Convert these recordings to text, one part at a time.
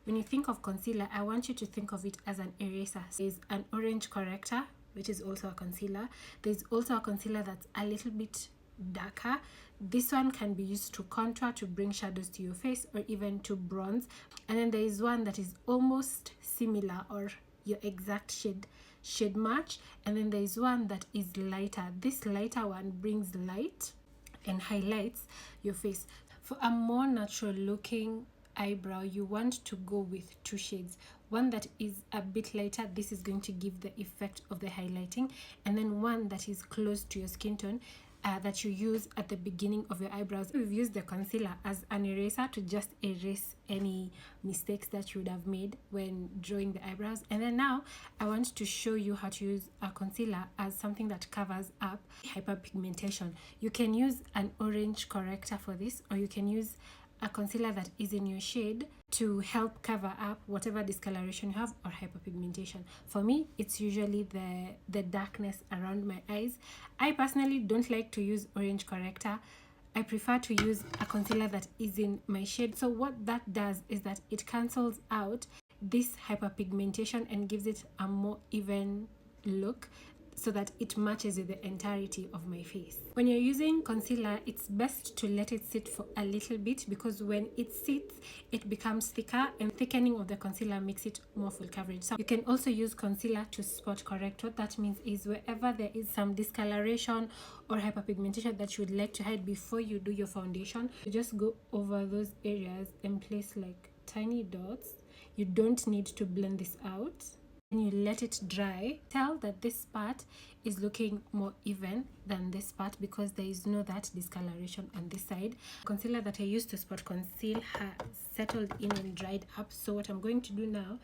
When you think of concealer, I want you to think of it as an eraser. There's an orange corrector, which is also a concealer. There's also a concealer that's a little bit darker. This one can be used to contour, to bring shadows to your face, or even to bronze. And then there is one that is almost similar or your exact shade match. And then there is one that is lighter. This lighter one brings light and highlights your face. For a more natural looking eyebrow, you want to go with two shades. One that is a bit lighter, this is going to give the effect of the highlighting, and then one that is close to your skin tone, that you use at the beginning of your eyebrows. We've used the concealer as an eraser to just erase any mistakes that you would have made when drawing the eyebrows. And then now I want to show you how to use a concealer as something that covers up hyperpigmentation. You can use an orange corrector for this, or you can use a concealer that is in your shade to help cover up whatever discoloration you have or hyperpigmentation. For me, it's usually the darkness around my eyes. I personally don't like to use orange corrector. I prefer to use a concealer that is in my shade. So what that does is that it cancels out this hyperpigmentation and gives it a more even look, so that it matches with the entirety of my face. When you're using concealer, it's best to let it sit for a little bit, because when it sits, it becomes thicker, and thickening of the concealer makes it more full coverage. So you can also use concealer to spot correct. What that means is wherever there is some discoloration or hyperpigmentation that you would like to hide before you do your foundation, you just go over those areas and place like tiny dots. You don't need to blend this out. And you let it dry. Tell that this part is looking more even than this part, because there is no that discoloration on this side. Concealer that I used to spot conceal has settled in and dried up. So what I'm going to do now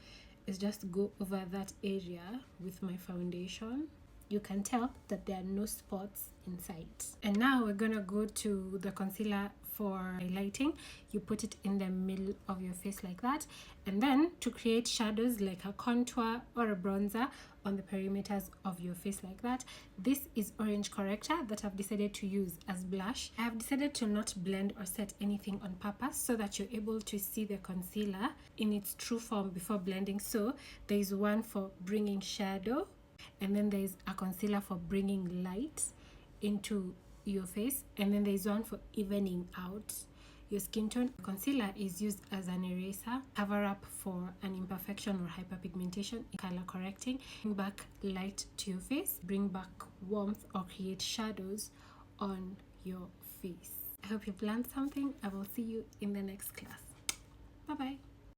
is just go over that area with my foundation. You can tell that there are no spots in sight. And now we're gonna go to the concealer for highlighting. You put it in the middle of your face like that, and then to create shadows like a contour or a bronzer on the perimeters of your face like that. This is orange corrector that I've decided to use as blush. I have decided to not blend or set anything on purpose, so that you're able to see the concealer in its true form before blending. So there is one for bringing shadow, and then there is a concealer for bringing light into your face, and then there's one for evening out your skin tone. Concealer is used as an eraser, cover up for an imperfection or hyperpigmentation, color correcting, bring back light to your face, bring back warmth, or create shadows on your face. I hope you've learned something. I will see you in the next class. Bye bye.